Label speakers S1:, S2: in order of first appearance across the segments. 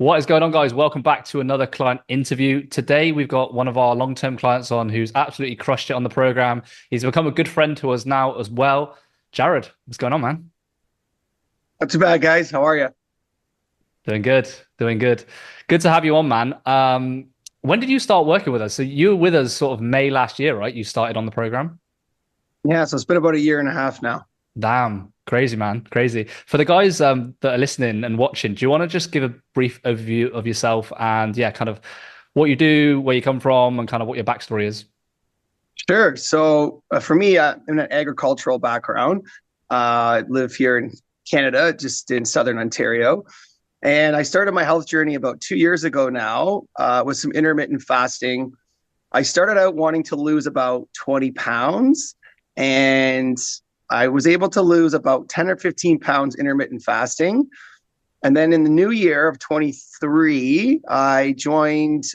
S1: What is going on, guys? Welcome back to another client interview. Today, we've got one of our long-term clients on who's absolutely crushed it on the program. He's become a good friend to us now as well. Jared, what's going on, man?
S2: Not too bad, guys. How are you?
S1: Doing good, doing good. Good to have you on, man. When did you start working with us? So you were with us sort of May last year, right? You started on the program.
S2: Yeah, so it's been about a year and a half now.
S1: Damn, crazy, man, crazy. For the guys that are listening and watching, do you want to just give a brief overview of yourself and yeah, kind of what you do, where you come from, and kind of what your backstory is?
S2: Sure. So for me, I'm in an agricultural background. I live here in Canada, just in southern Ontario. And I started my health journey about 2 years ago now with some intermittent fasting. I started out wanting to lose about 20 pounds, and I was able to lose about 10 or 15 pounds intermittent fasting. And then in the new year of 23, I joined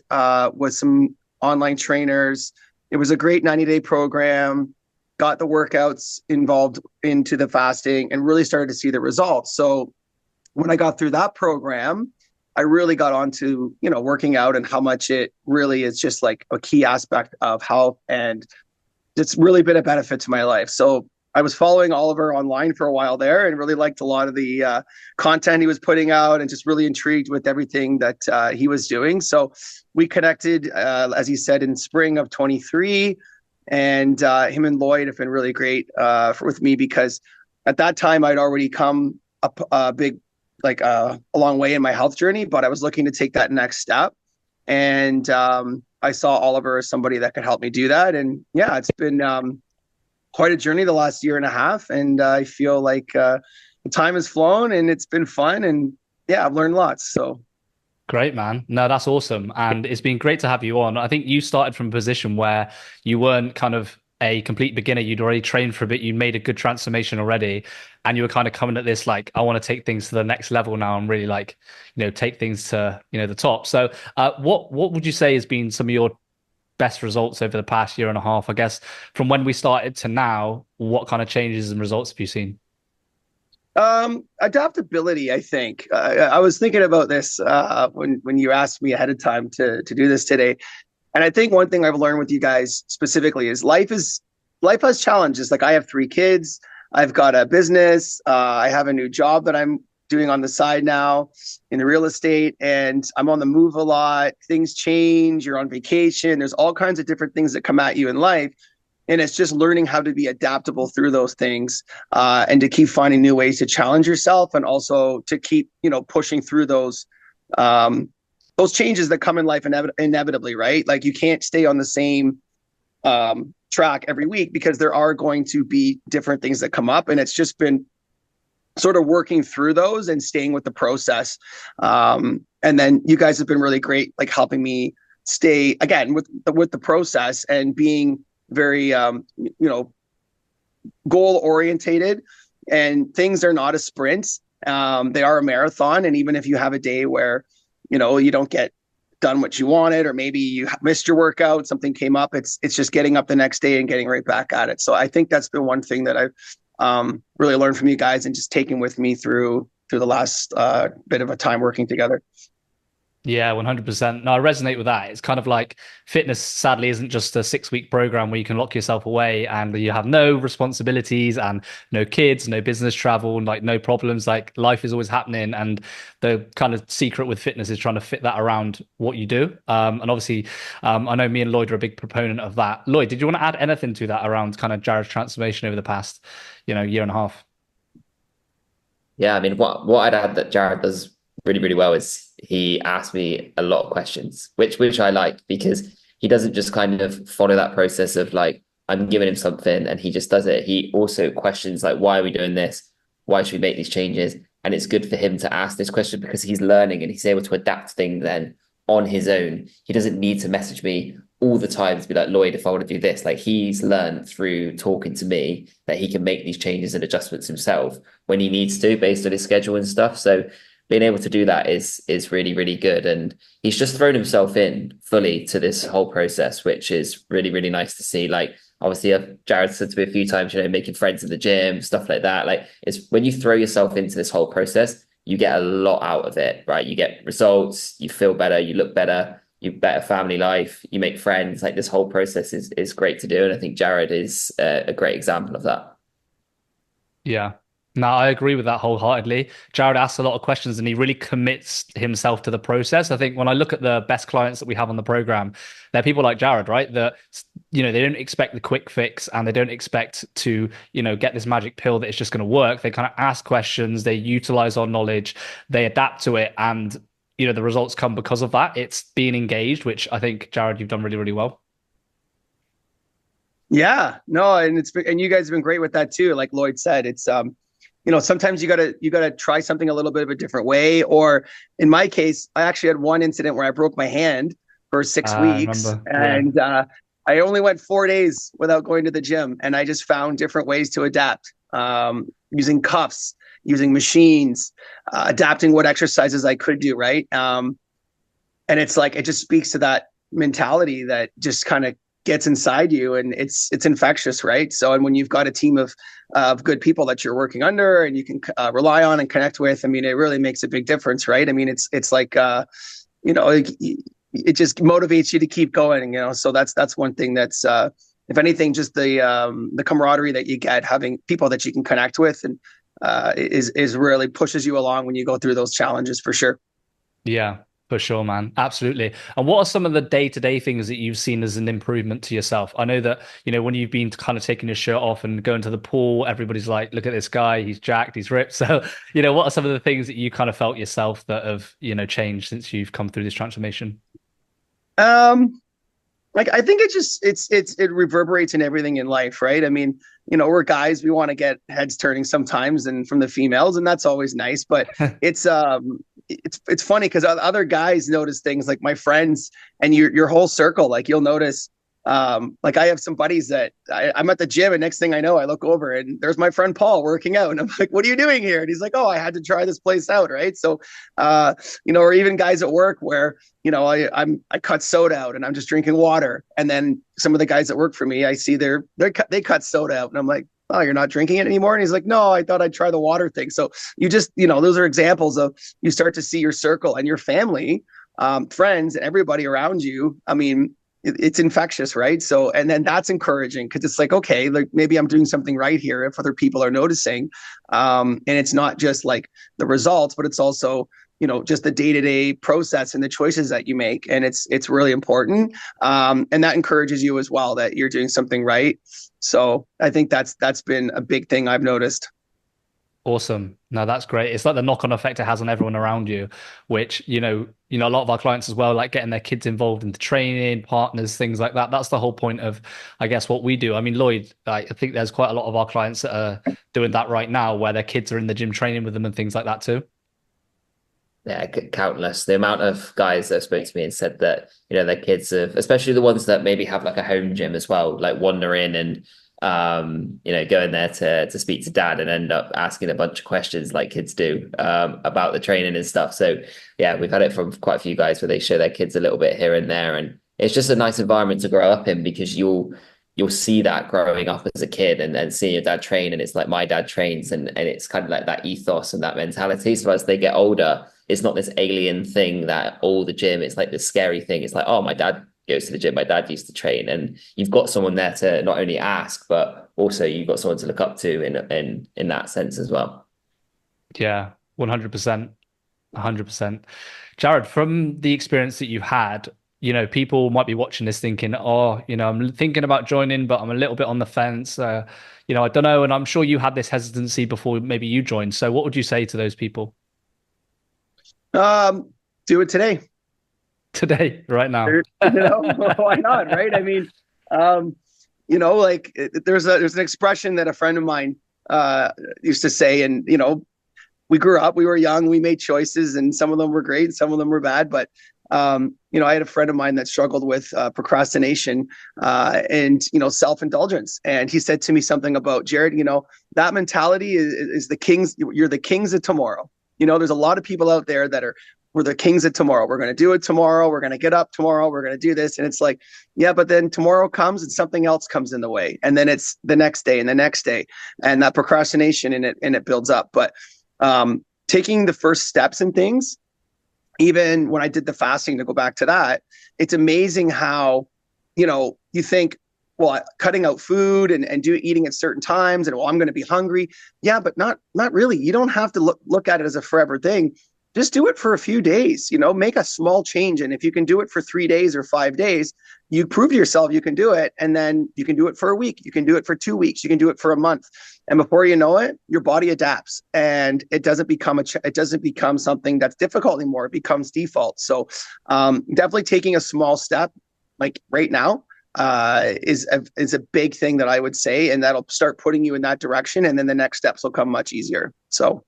S2: with some online trainers. It was a great 90-day program, got the workouts involved into the fasting, and really started to see the results. So when I got through that program, I really got onto, working out and how much it really is just like a key aspect of health. And it's really been a benefit to my life. So I was following Oliver online for a while there and really liked a lot of the content he was putting out and just really intrigued with everything that he was doing. So we connected, as he said, in spring of 23. And him and Lloyd have been really great with me because at that time I'd already come a big, a long way in my health journey, but I was looking to take that next step. And I saw Oliver as somebody that could help me do that. And yeah, it's been quite a journey the last year and a half. And I feel like the time has flown and it's been fun. And yeah, I've learned lots. So
S1: Great, man. No, that's awesome. And it's been great to have you on. I think you started from a position where you weren't kind of a complete beginner. You'd already trained for a bit. You made a good transformation already. And you were kind of coming at this like, I want to take things to the next level now and really like, take things to, the top. So what would you say has been some of your best results over the past year and a half? I guess from when we started to now, what kind of changes and results have you seen?
S2: adaptability, I think. I was thinking about this when you asked me ahead of time to do this today. And I think one thing I've learned with you guys specifically is life has challenges. Like I have three kids, I've got a business, I have a new job that I'm doing on the side now in the real estate, and I'm on the move a lot. Things change, you're on vacation, there's all kinds of different things that come at you in life. And it's just learning how to be adaptable through those things and to keep finding new ways to challenge yourself and also to keep, pushing through those changes that come in life inevitably, right? Like you can't stay on the same track every week because there are going to be different things that come up. And it's just been sort of working through those and staying with the process. And then you guys have been really great, like helping me stay again with the process and being very, goal orientated. And things are not a sprint. They are a marathon. And even if you have a day where you don't get done what you wanted, or maybe you missed your workout, something came up, it's just getting up the next day and getting right back at it. So I think that's been one thing that I've really learned from you guys and just taken with me through the last bit of a time working together.
S1: Yeah, 100%. No, I resonate with that. It's kind of like fitness, sadly, isn't just a 6 week program where you can lock yourself away and you have no responsibilities and no kids, no business travel, and like no problems. Like life is always happening. And the kind of secret with fitness is trying to fit that around what you do. And obviously, I know me and Lloyd are a big proponent of that. Lloyd, did you want to add anything to that around kind of Jared's transformation over the past, year and a half?
S3: Yeah, I mean, what I'd add that Jared does really, really well is he asks me a lot of questions, which I like because he doesn't just kind of follow that process of like, I'm giving him something and he just does it. He also questions like, why are we doing this? Why should we make these changes? And it's good for him to ask this question because he's learning and he's able to adapt things then on his own. He doesn't need to message me all the time to be like, Lloyd, if I want to do this. Like he's learned through talking to me that he can make these changes and adjustments himself when he needs to based on his schedule and stuff. So being able to do that is really, really good. And he's just thrown himself in fully to this whole process, which is really, really nice to see. Like, obviously, Jared said to me a few times, making friends in the gym, stuff like that. Like, it's when you throw yourself into this whole process, you get a lot out of it, right? You get results, you feel better, you look better, you better family life, you make friends. Like this whole process is great to do. And I think Jared is a great example of that.
S1: Yeah. No, I agree with that wholeheartedly. Jared asks a lot of questions and he really commits himself to the process. I think when I look at the best clients that we have on the program, they're people like Jared, right? That, they don't expect the quick fix and they don't expect to, get this magic pill that it's just going to work. They kind of ask questions, they utilize our knowledge, they adapt to it. And, the results come because of that. It's being engaged, which I think, Jared, you've done really, really well.
S2: Yeah, no, and you guys have been great with that too. Like Lloyd said, it's sometimes you gotta try something a little bit of a different way. Or in my case, I actually had one incident where I broke my hand for 6 weeks,
S1: I remember.
S2: and I only went 4 days without going to the gym, and I just found different ways to adapt, using cuffs, using machines, adapting what exercises I could do, right? And it's like it just speaks to that mentality that just kind of gets inside you, and it's infectious, right? So, and when you've got a team of good people that you're working under and you can rely on and connect with, I mean, it really makes a big difference, right? I mean, it's like it just motivates you to keep going, So that's one thing that's if anything, just the camaraderie that you get having people that you can connect with, and is really pushes you along when you go through those challenges, for sure.
S1: Yeah, for sure, man. Absolutely. And what are some of the day-to-day things that you've seen as an improvement to yourself? I know that, when you've been kind of taking your shirt off and going to the pool, everybody's like, look at this guy, he's jacked, he's ripped. So, what are some of the things that you kind of felt yourself that have, changed since you've come through this transformation?
S2: Like I think it reverberates in everything in life, right? I mean, we're guys, we want to get heads turning sometimes, and from the females, and that's always nice. But it's funny because other guys notice things, like my friends and your whole circle. Like you'll notice, like I have some buddies that I'm at the gym, and next thing I know, I look over and there's my friend Paul working out, and I'm like, "What are you doing here?" And he's like, "Oh, I had to try this place out," right? So, or even guys at work where I cut soda out and I'm just drinking water, and then some of the guys that work for me, I see they cut soda out, and I'm like, "Oh, you're not drinking it anymore?" And he's like, "No, I thought I'd try the water thing." So you just, those are examples of, you start to see your circle and your family, friends, and everybody around you. I mean, it's infectious, right? So, and then that's encouraging because it's like, okay, like maybe I'm doing something right here if other people are noticing. And it's not just like the results, but it's also, just the day-to-day process and the choices that you make. And it's really important. And that encourages you as well, that you're doing something right. So I think that's been a big thing I've noticed.
S1: Awesome. No, that's great. It's like the knock-on effect it has on everyone around you, which, a lot of our clients as well, like getting their kids involved in the training, partners, things like that. That's the whole point of, I guess, what we do. I mean, Lloyd, I think there's quite a lot of our clients that are doing that right now, where their kids are in the gym training with them and things like that too.
S3: Yeah, countless. The amount of guys that spoke to me and said that, their kids have, especially the ones that maybe have like a home gym as well, like wander in and going there to speak to dad and end up asking a bunch of questions like kids do about the training and stuff. So yeah, we've had it from quite a few guys where they show their kids a little bit here and there, and it's just a nice environment to grow up in, because you'll see that growing up as a kid and then seeing your dad train, and it's like my dad trains, and it's kind of like that ethos and that mentality. So as they get older, it's not this alien thing that the gym, it's like this scary thing. It's like, oh, my dad goes to the gym, my dad used to train, and you've got someone there to not only ask, but also you've got someone to look up to in that sense as well.
S1: Yeah, 100%. 100%. Jared, from the experience that you've had, people might be watching this thinking, oh, I'm thinking about joining, but I'm a little bit on the fence. I don't know. And I'm sure you had this hesitancy before maybe you joined. So what would you say to those people?
S2: Do it today.
S1: Today, right now.
S2: Why not, right? I mean, like there's an expression that a friend of mine used to say, and we grew up, we were young, we made choices, and some of them were great, some of them were bad. But I had a friend of mine that struggled with procrastination and self-indulgence, and he said to me something about, Jared, that mentality is the kings. You're the kings of tomorrow. There's a lot of people out there that we're the kings of tomorrow. We're going to do it tomorrow. We're going to get up tomorrow. We're going to do this. And it's like, yeah, but then tomorrow comes and something else comes in the way. And then it's the next day and the next day, and that procrastination and it builds up. But taking the first steps and things, even when I did the fasting, to go back to that, it's amazing how, you think, well, cutting out food and eating at certain times, and well, I'm going to be hungry. Yeah, but not really. You don't have to look at it as a forever thing. Just do it for a few days, make a small change. And if you can do it for 3 days or 5 days, you prove to yourself you can do it. And then you can do it for a week. You can do it for 2 weeks. You can do it for a month. And before you know it, your body adapts, and it doesn't become something that's difficult anymore. It becomes default. So definitely taking a small step, like right now, is a big thing that I would say, and that'll start putting you in that direction. And then the next steps will come much easier. So.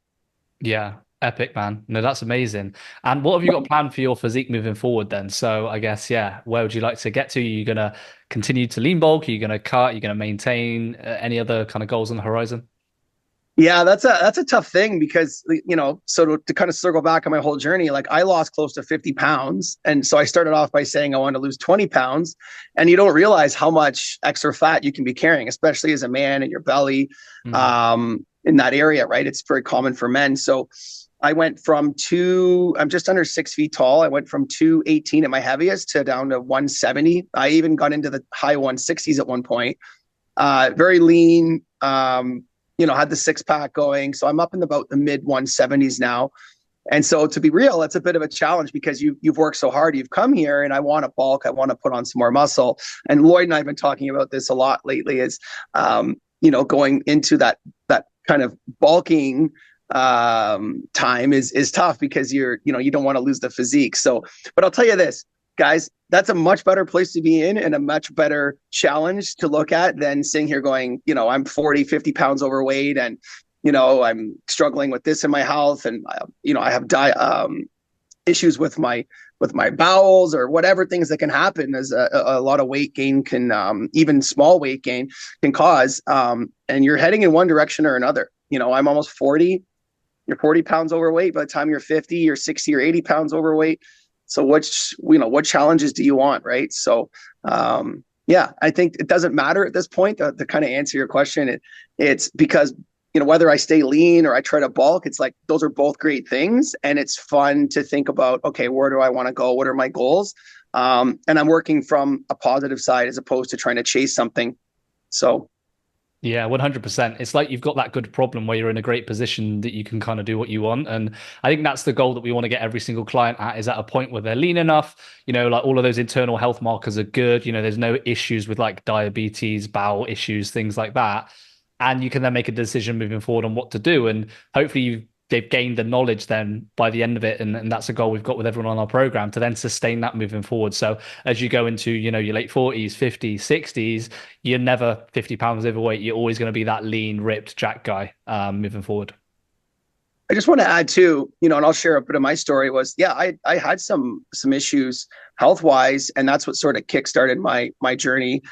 S1: Yeah, epic, man. No, that's amazing. And what have you got planned for your physique moving forward then? So I guess, yeah, where would you like to get to? Are you going to continue to lean bulk? Are you going to cut? Are you going to maintain? Any other kind of goals on the horizon?
S2: Yeah, that's a tough thing because, so to kind of circle back on my whole journey, like I lost close to 50 pounds. And so I started off by saying I wanted to lose 20 pounds, and you don't realize how much extra fat you can be carrying, especially as a man in your belly, in that area, right? It's very common for men. So I went from I'm just under 6 feet tall. I went from 218 at my heaviest to down to 170. I even got into the high 160s at one point. Very lean, had the 6-pack going. So I'm up in about the mid 170s now. And so to be real, it's a bit of a challenge because you've worked so hard. You've come here, and I want to bulk. I want to put on some more muscle. And Lloyd and I have been talking about this a lot lately, is, going into that kind of bulking time is tough because you don't want to lose the physique. So, but I'll tell you this, guys, that's a much better place to be in, and a much better challenge to look at than sitting here going, I'm 40, 50 pounds overweight, and, I'm struggling with this in my health, and, I have issues with my bowels, or whatever things that can happen as a lot of weight gain can, even small weight gain can cause. And you're heading in one direction or another. I'm almost 40. You're 40 pounds overweight. By the time you're 50, you're 60 or 80 pounds overweight. So what challenges do you want, right? So, yeah, I think it doesn't matter at this point to kind of answer your question. It's because, whether I stay lean or I try to bulk, it's like, those are both great things. And it's fun to think about, okay, where do I want to go? What are my goals? And I'm working from a positive side as opposed to trying to chase something. So.
S1: Yeah, 100%. It's like you've got that good problem where you're in a great position that you can kind of do what you want. And I think that's the goal that we want to get every single client at, is at a point where they're lean enough, like all of those internal health markers are good. There's no issues with like diabetes, bowel issues, things like that. And you can then make a decision moving forward on what to do. And hopefully they've gained the knowledge then by the end of it. And that's a goal we've got with everyone on our program, to then sustain that moving forward. So as you go into, your late 40s, 50s, 60s, you're never 50 pounds overweight. You're always going to be that lean, ripped Jack guy moving forward.
S2: I just want to add too, and I'll share a bit of my story was, yeah, I had some issues health-wise, and that's what sort of kickstarted my journey.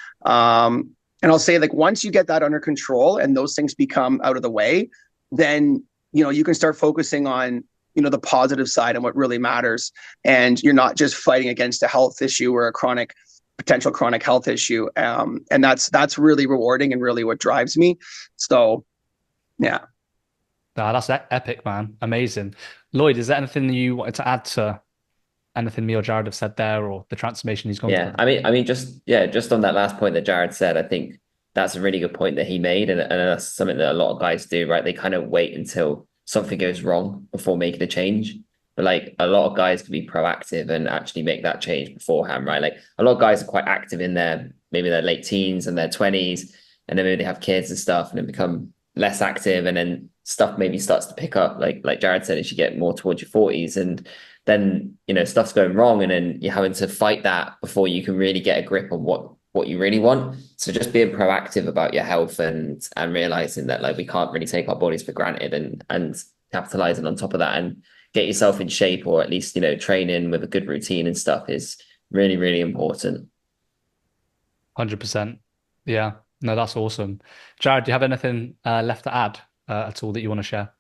S2: And I'll say, like, once you get that under control and those things become out of the way, then you can start focusing on, the positive side and what really matters. And you're not just fighting against a health issue or a potential chronic health issue. And that's really rewarding and really what drives me. So, yeah.
S1: That's epic, man. Amazing. Lloyd, is there anything you wanted to add to anything me or Jared have said there, or the transformation he's gone
S3: through? I mean, just on that last point that Jared said, I think that's a really good point that he made, and that's something that a lot of guys do, right? They kind of wait until something goes wrong before making a change. But like, a lot of guys can be proactive and actually make that change beforehand, right? Like, a lot of guys are quite active in maybe their late teens and their 20s, and then maybe they have kids and stuff, and then become less active, and then stuff maybe starts to pick up. Like Jared said, as you get more towards your 40s, and then stuff's going wrong, and then you're having to fight that before you can really get a grip on what you really want. So just being proactive about your health and realizing that, like, we can't really take our bodies for granted, and capitalizing on top of that and get yourself in shape, or at least training with a good routine and stuff, is really, really important.
S1: 100%. Yeah, no, that's awesome. Jared, do you have anything left to add at all that you want to share?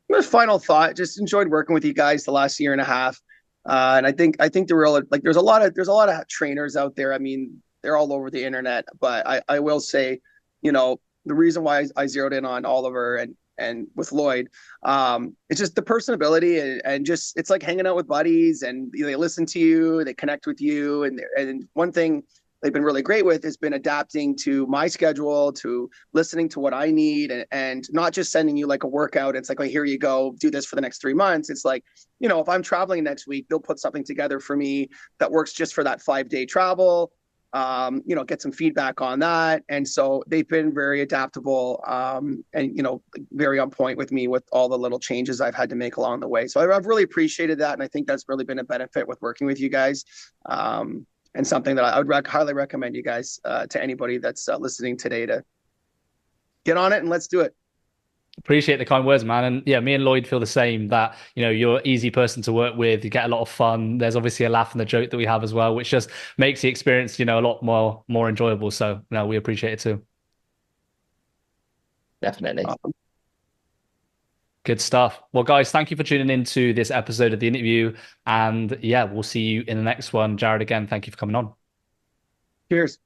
S2: My final thought, just enjoyed working with you guys the last year and a half. And I think the real, like, there's a lot of trainers out there. I mean, they're all over the internet, but I will say, the reason why I zeroed in on Oliver and with Lloyd. It's just the personability, and just it's like hanging out with buddies, and they listen to you, they connect with you, and one thing they've been really great with has been adapting to my schedule, to listening to what I need, and not just sending you like a workout. It's like, oh, here you go, do this for the next 3 months. It's like, if I'm traveling next week, they'll put something together for me that works just for that 5-day travel. Get some feedback on that. And so they've been very adaptable, and very on point with me with all the little changes I've had to make along the way. So I've really appreciated that. And I think that's really been a benefit with working with you guys. And something that I would highly recommend you guys to anybody that's listening today to get on it and let's do it.
S1: Appreciate the kind words, man. And yeah, me and Lloyd feel the same, that, you're an easy person to work with. You get a lot of fun. There's obviously a laugh and the joke that we have as well, which just makes the experience, a lot more enjoyable. So no, we appreciate it too.
S3: Definitely.
S1: Good stuff. Well, guys, thank you for tuning in to this episode of the interview. And yeah, we'll see you in the next one. Jared, again, thank you for coming on.
S2: Cheers.